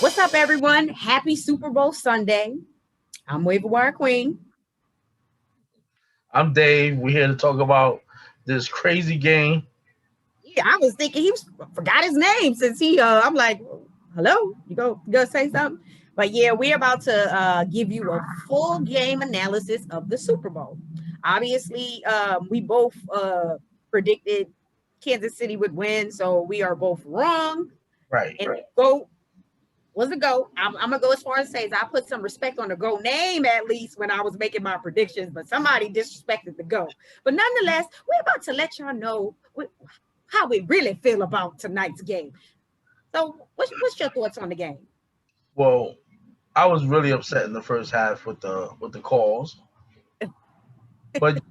What's up, everyone? Happy Super Bowl Sunday. I'm Waiver Queen. I'm Dave. We're here to talk about this crazy game. Yeah, I was thinking forgot his name since I'm like, hello, you go say something? But yeah, we're about to give you a full game analysis of the Super Bowl. Obviously, we both predicted Kansas City would win, so we are both wrong. Right. And go was a GOAT. I'm gonna go as far as say I put some respect on the GOAT name at least when I was making my predictions, but somebody disrespected the GOAT. But nonetheless, we're about to let y'all know how we really feel about tonight's game. So, what's your thoughts on the game? Well, I was really upset in the first half with the calls, but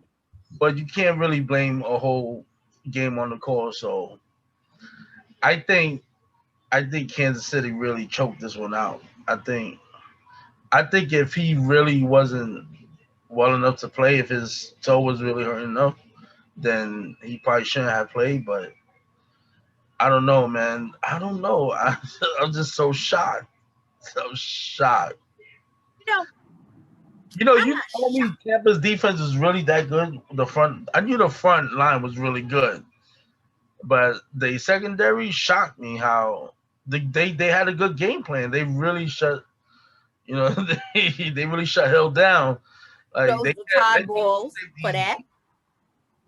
you can't really blame a whole game on the calls. So I think Kansas City really choked this one out. I think if he really wasn't well enough to play, if his toe was really hurting enough, then he probably shouldn't have played. But I don't know, man. I don't know. I'm just so shocked. So shocked. You know, I'm You not told me shocked. Tampa's defense is really that good. I knew the front line was really good, but the secondary shocked me. How they had a good game plan. They really shut, they really shut Hill down. Like Those they, the they, Todd Bowles for they that.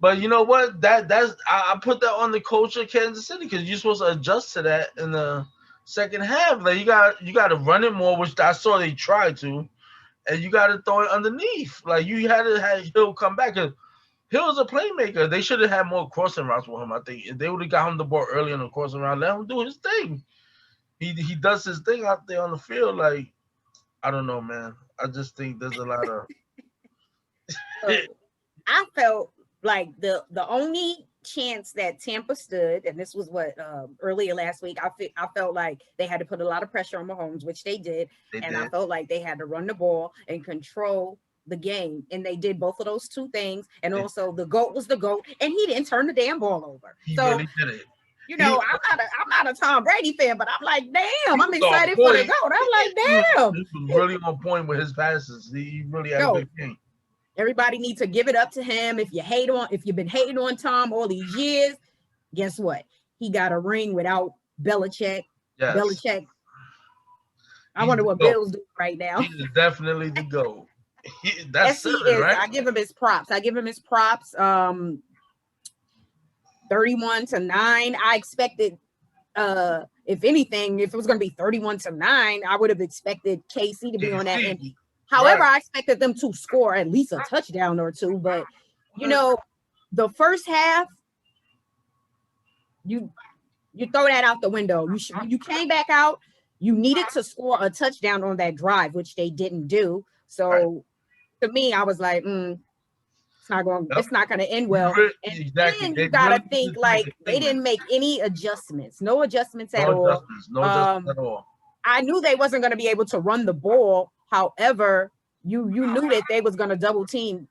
but you know what? I put that on the coach of Kansas City because you're supposed to adjust to that in the second half. Like you got to run it more, which I saw they tried to, and you got to throw it underneath. Like you had to have Hill come back. Cause Hill's a playmaker. They should have had more crossing routes with him. I think if they would have got him the ball early in the crossing route, let him do his thing. He does his thing out there on the field. Like I don't know, man. I just think there's a lot of Look, I felt like the only chance that Tampa stood, and this was what earlier last week. I felt like they had to put a lot of pressure on Mahomes, which they did, they and I did. felt like they had to run the ball and control the game, and they did both of those two things. And They, also, the GOAT was the GOAT, and he didn't turn the damn ball over. he So really did it. I'm not a Tom Brady fan, but I'm like, He damn, I'm was on excited for the point. GOAT. I'm like, He was, damn, he was really on point with his passes. He really had a GOAT. good game. Everybody needs to give it up to him. If you've been hating on Tom all these years, guess what? He got a ring without Belichick. Yes, Belichick. I he's wonder the what GOAT. Bill's doing right He now. is definitely the GOAT. That's Yes, he seven, is. right? I give him his props. 31-9. I expected if anything, if it was gonna be 31-9, I would have expected KC to be on that end. KC, However, right? I expected them to score at least a touchdown or two, but you know, the first half, you throw that out the window. You came back out. You needed to score a touchdown on that drive, which they didn't do. Right. So to me, I was like, Yep. it's not going to end well. And Exactly. then They you got really to need think to make like a they statement. didn't make any adjustments, no adjustments at No all. adjustments. No adjustments at all. I knew they wasn't going to be able to run the ball. However, you knew that they was going to double team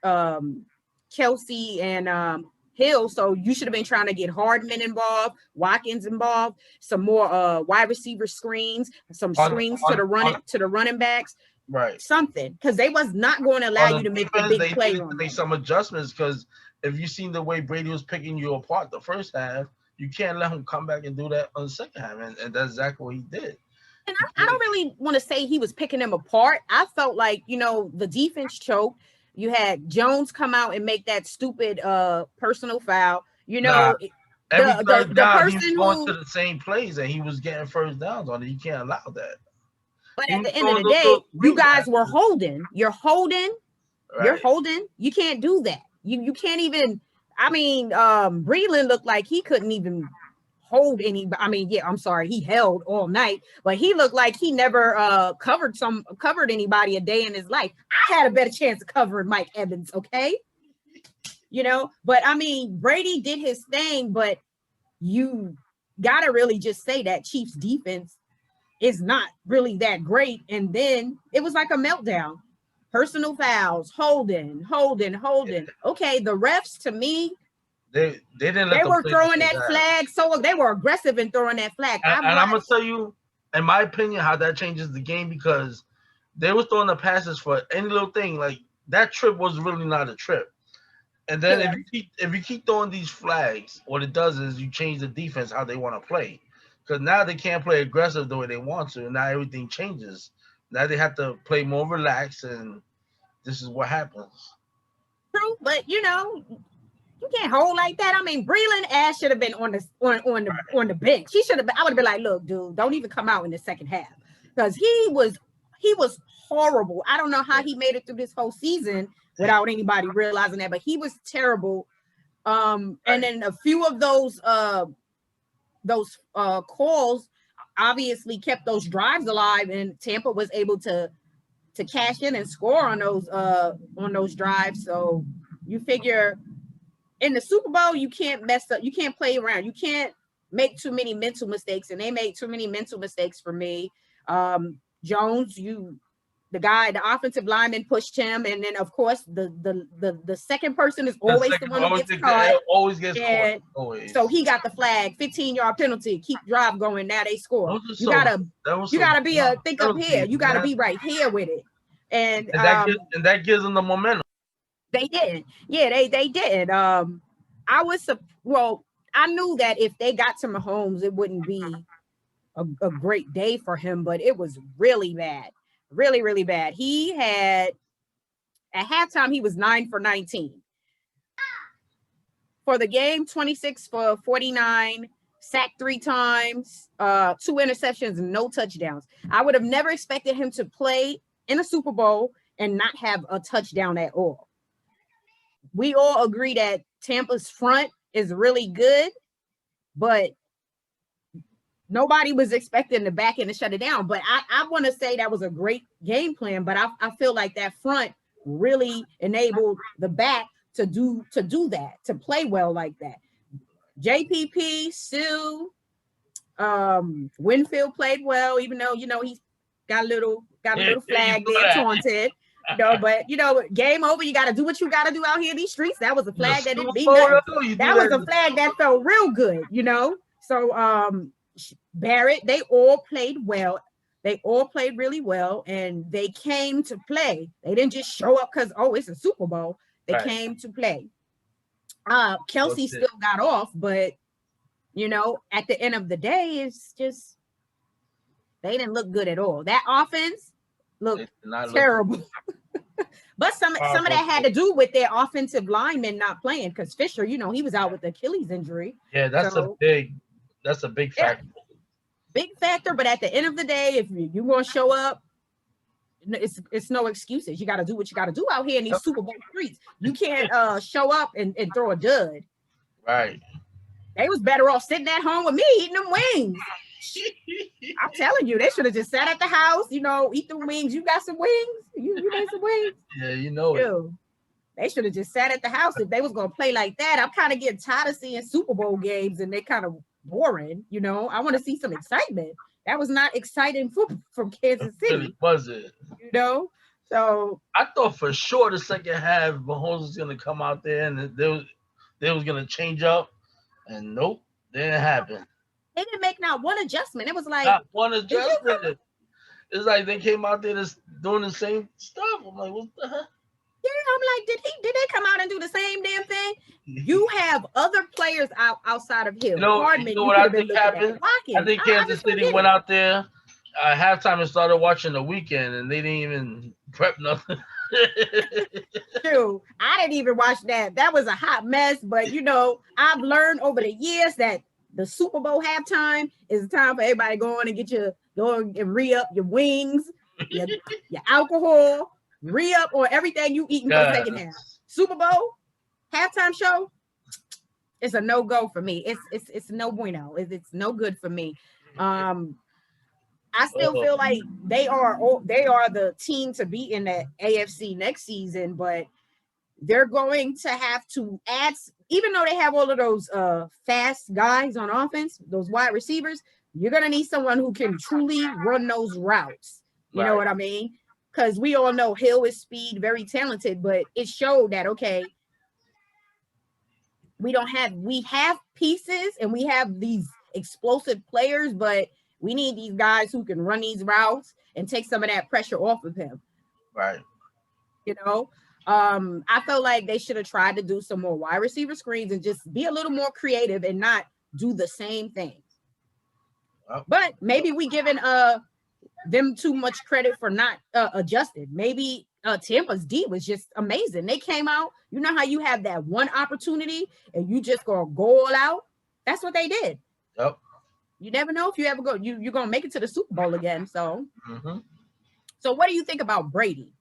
Kelsey and Hill, so you should have been trying to get Hardman involved, Watkins involved, some more wide receiver screens, some On screens to the running backs, right. something, because they was not going to allow On you the to make the defense, big they play needed to on make them. some adjustments because if you seen the way Brady was picking you apart the first half, you can't let him come back and do that on the second half, and that's exactly what he did. And He I played don't really want to say he was picking them apart. I felt like, the defense choked. You had Jones come out and make that stupid personal foul. nah. Every third The down, he was person going to who, the same plays, and he was getting first downs on it. You can't allow that. but He at was the end of throwing the those day, little you screen guys were passes. holding. You're Right. holding. You can't do that. You can't even. I mean, Breland looked like he couldn't even hold any. I mean, yeah, I'm sorry, he held all night, but he looked like he never covered anybody a day in his life. I had a better chance of covering Mike Evans, okay? But I mean, Brady did his thing, but you gotta really just say that Chiefs defense is not really that great. And then it was like a meltdown. Personal fouls, holding. Okay, the refs to me, They didn't let they them were play the throwing first that half. flag. So they were aggressive in throwing that flag. I'm And I'm like, gonna tell you, in my opinion, how that changes the game because they was throwing the passes for any little thing. Like that trip was really not a trip. And then Yeah, if you keep throwing these flags, what it does is you change the defense how they want to play. Because now they can't play aggressive the way they want to, and now everything changes. Now they have to play more relaxed, and this is what happens. true. But you can't hold like that. I mean, Breland ass should have been on the bench. He should have been. I would have been like, look, dude, don't even come out in the second half because he was horrible. I don't know how Yeah. he made it through this whole season without anybody realizing that, but he was terrible. And Right. then a few of those calls obviously kept those drives alive, and Tampa was able to cash in and score on those drives. So you figure in the Super Bowl, you can't mess up. You can't play around. You can't make too many mental mistakes, and they made too many mental mistakes for me. Jones, the offensive lineman pushed him, and then of course the second person is The always the second one who always gets caught, always gets caught. and so Always. he got the flag, 15-yard penalty, keep drive going. Now they score. Those are You so gotta that was you so gotta be dumb think up here. penalties, You gotta man. be right here with it, and And that gives them the momentum. they didn't. Yeah, they did. I was well. I knew that if they got to Mahomes, it wouldn't be a great day for him, but it was really bad, really really bad. He had at halftime he was 9 for 19 for the game, 26 for 49, sacked 3 times, 2 interceptions, no touchdowns. I would have never expected him to play in a Super Bowl and not have a touchdown at all. We all agree that Tampa's front is really good, but nobody was expecting the back end to shut it down. But I want to say that was a great game plan, but I feel like that front really enabled the back to do that, to play well like that. JPP, Sue, Winfield played well, even though he's got a little You flag there, taunted. But game over. You got to do what you got to do out here in these streets. That was a in the flag that Super didn't mean Bowl, nothing. though, you do That that was in a the flag Super that felt real good. So Barrett, they all played well. They all played really well, and they came to play. They didn't just show up because it's a Super Bowl. They Right. came to play. That's Kelsey it. still got off, but at the end of the day, it's just they didn't look good at all. That offense They looked did not look terrible. But some of powerful. that had to do with their offensive linemen not playing because Fisher, he was out with the Achilles injury. Yeah, So that's a big yeah, factor. big factor. But at the end of the day, if you're gonna show up, it's no excuses. You got to do what you got to do out here in these Super Bowl streets. You can't show up and throw a dud. Right. They was better off sitting at home with me eating them wings. I'm telling you, they should have just sat at the house, eat the wings. You got some wings? You made some wings? Yeah, you know it. Ew. They should have just sat at the house if they was gonna play like that. I'm kind of getting tired of seeing Super Bowl games and they kind of boring. I want to see some excitement. That was not exciting football from It Kansas really City. wasn't. So I thought for sure the second half Mahomes was gonna come out there and they was gonna change up, and nope, didn't happen. they didn't make not one adjustment. It was like, Not one did you come? adjustment. It's like they came out there just doing the same stuff. I'm like, what the heck? Yeah, I'm like, did they come out and do the same damn thing? You have other players outside of Hill. You Hardman, know you what could I have been think looking at. happened? I Watkins. think I Kansas just don't City get went it. out there halftime and started watching the weekend, and they didn't even prep nothing. True. I didn't even watch that. That was a hot mess. But I've learned over the years that the Super Bowl halftime is a time for everybody going and going and re-up your wings, your alcohol, re-up on everything you eating for the second half. Yes. Super Bowl halftime show, it's a no-go for me. It's no bueno. It's no good for me. Um, I still Oh, feel like they are the team to beat in the AFC next season, but they're going to have to add, even though they have all of those fast guys on offense, those wide receivers, you're going to need someone who can truly run those routes. You know right. what I mean? Because we all know Hill is speed, very talented, but it showed that, okay, we have pieces and we have these explosive players, but We need these guys who can run these routes and take some of that pressure off of him. Right. You know, I felt like they should have tried to do some more wide receiver screens and just be a little more creative and not do the same things. But maybe we giving them too much credit for not adjusted. Maybe Tampa's D was just amazing. They came out. You know how you have that one opportunity and you just gonna go all out. That's what they did. Yep. You never know if you ever go. You're gonna make it to the Super Bowl again. So, Mm-hmm. so what do you think about Brady?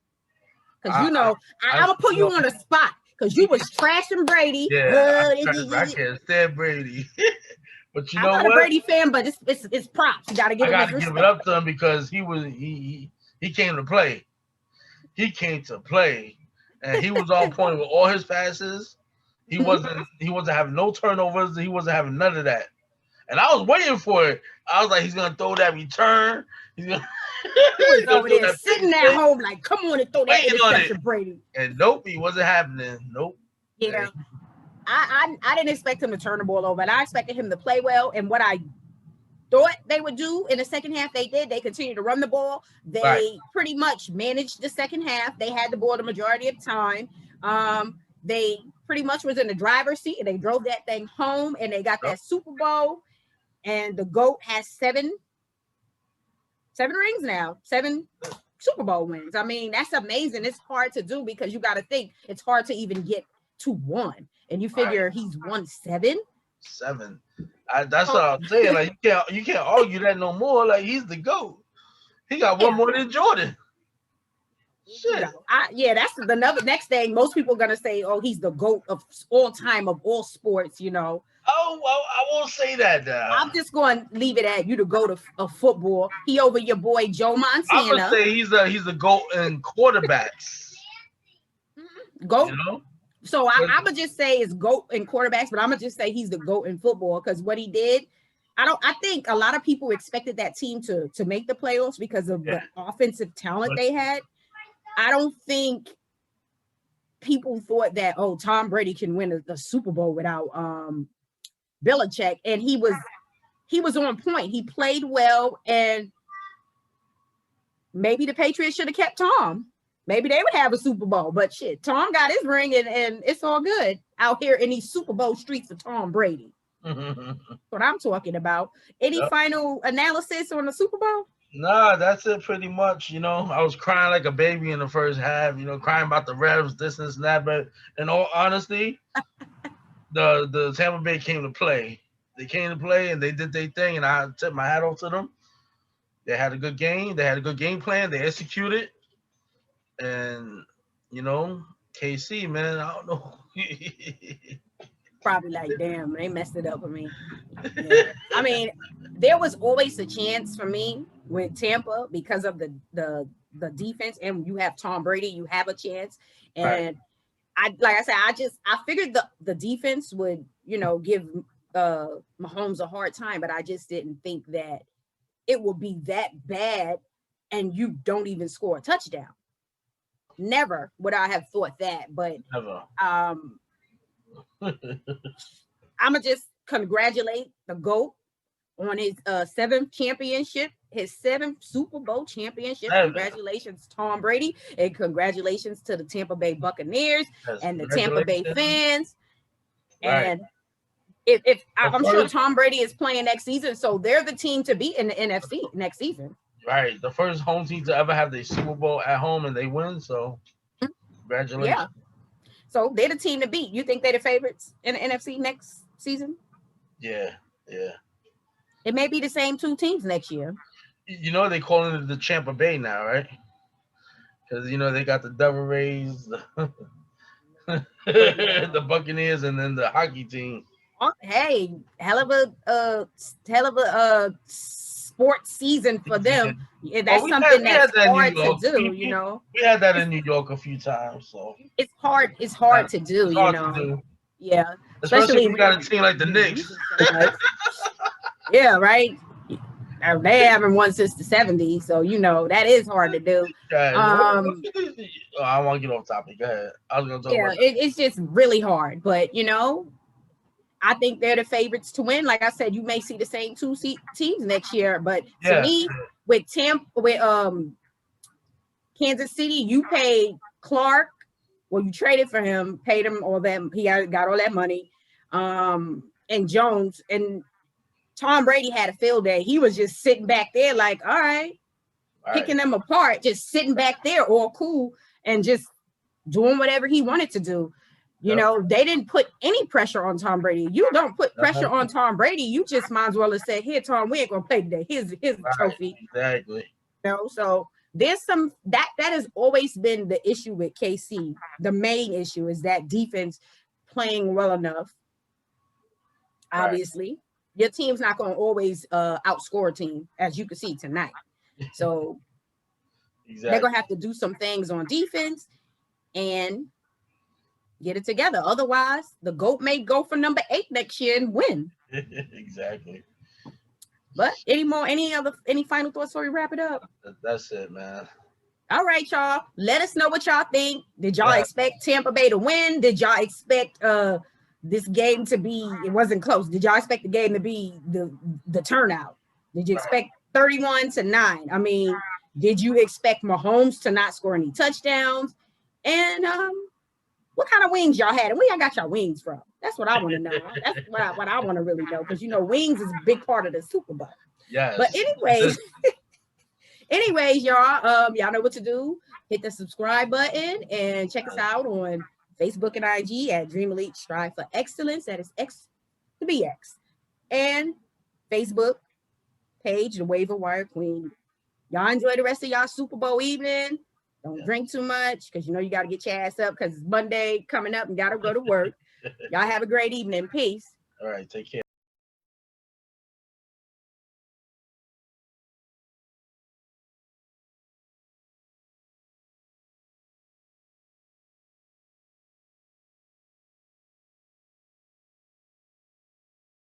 Because I'm gonna put you on the spot because you was trashing Brady. Yeah, I can't stand Brady. But you know what? I'm not a Brady fan, but it's props. You gotta give him his respect. Give it up to him because he came to play. He came to play, and he was on point with all his passes. He wasn't having no turnovers. He wasn't having none of that. And I was waiting for it. I was like, he's gonna throw that return. He was over there sitting at home like, come on and throw that interception, Brady. And nope, he wasn't happening. Nope. Yeah. I didn't expect him to turn the ball over, and I expected him to play well. And what I thought they would do in the second half, they did. They continued to run the ball. They pretty much managed the second half. They had the ball the majority of the time. They pretty much was in the driver's seat, and they drove that thing home, and they got that Super Bowl. And the GOAT has seven rings now, 7 Super Bowl wins. I mean, that's amazing. It's hard to do because you got to think it's hard to even get to 1. And you figure he's won 7. 7. That's what I'm saying. Like you can't argue that no more. Like he's the GOAT. He got one more than Jordan. Shit. That's the next thing. Most people are gonna say, "Oh, he's the GOAT of all time of all sports." You know. Oh, well, I won't say that. I'm just going to leave it at you to go to football. He over your boy Joe Montana. I'm gonna say he's a GOAT in quarterbacks. GOAT. You know? So I'm gonna just say it's GOAT in quarterbacks, but I'm gonna just say he's the GOAT in football because what he did. I think a lot of people expected that team to make the playoffs because of the offensive talent they had. I don't think people thought that Tom Brady can win the Super Bowl without Belichick, and he was on point. He played well, and maybe the Patriots should have kept Tom. Maybe they would have a Super Bowl, but shit, Tom got his ring, and it's all good out here in these Super Bowl streets of Tom Brady. That's what I'm talking about. Any final analysis on the Super Bowl? Nah, that's it pretty much. You know, I was crying like a baby in the first half, crying about the refs, this and that. But in all honesty, the Tampa Bay came to play. They came to play and they did their thing, and I tipped my hat off to them. They had a good game. They had a good game plan. They executed. And, KC, man, I don't know. Probably like, damn, they messed it up for me. Yeah. I mean, there was always a chance for me with Tampa because of the defense, and you have Tom Brady, you have a chance. And I figured the defense would, give Mahomes a hard time, but I just didn't think that it would be that bad and you don't even score a touchdown. Never would I have thought that, but never. I'm gonna just congratulate the GOAT on his 7th championship, his 7th Super Bowl championship. Congratulations, Tom Brady, and congratulations to the Tampa Bay Buccaneers and the Tampa Bay fans. And if I'm sure Tom Brady is playing next season, so they're the team to beat in the NFC next season. Right, the first home team to ever have the Super Bowl at home, and they win. So, congratulations. Yeah. So they're the team to beat. You think they're the favorites in the NFC next season? Yeah. It may be the same 2 teams next year. They calling it the Tampa Bay now, right? Because they got the Devil Rays, the Buccaneers, and then the hockey team. Oh, hey, hell of a sports season for them. Yeah, that's something that's hard to do. We had that in New York a few times, so it's hard. It's hard to do. To do. Yeah, especially if you got a team like the Knicks. Yeah, right. They haven't won since the 70s, so that is hard to do. I want to get off topic. Go ahead. I was gonna talk about it's just really hard, but I think they're the favorites to win. Like I said, you may see the same two teams next year, but to Yeah. me, with Kansas City, you paid Clark. Well, you traded for him, paid him all that. He got all that money. And Jones and Tom Brady had a field day. He was just sitting back there, like, all right, picking them apart, just sitting back there, all cool, and just doing whatever he wanted to do. You know, they didn't put any pressure on Tom Brady. You don't put pressure on Tom Brady. You just might as well have said, here, Tom, we ain't gonna play today. Here's the trophy. Exactly. You know, so there's some that has always been the issue with KC. The main issue is that defense playing well enough. Obviously, your team's not going to always outscore a team, as you can see tonight. So they're going to have to do some things on defense and get it together. Otherwise, the GOAT may go for number 8 next year and win. Exactly. But any final thoughts before we wrap it up? That's it, man. All right, y'all. Let us know what y'all think. Did y'all expect Tampa Bay to win? Did y'all expect this game to be, it wasn't close. Did y'all expect the game to be the turnout? Did you expect 31-9? I mean, did you expect Mahomes to not score any touchdowns? And what kind of wings y'all had? And where y'all got y'all wings from? That's what I want to know. That's what I want to really know, because, you know, wings is a big part of the Super Bowl. Yes. But anyways, y'all, y'all know what to do. Hit the subscribe button and check us out on Facebook and IG at Dream Elite Strive for Excellence. That is X to BX. And Facebook page, the Waiver Wire Queen. Y'all enjoy the rest of y'all Super Bowl evening. Don't drink too much, because you know you got to get your ass up, because it's Monday coming up and got to go to work. Y'all have a great evening. Peace. All right, take care.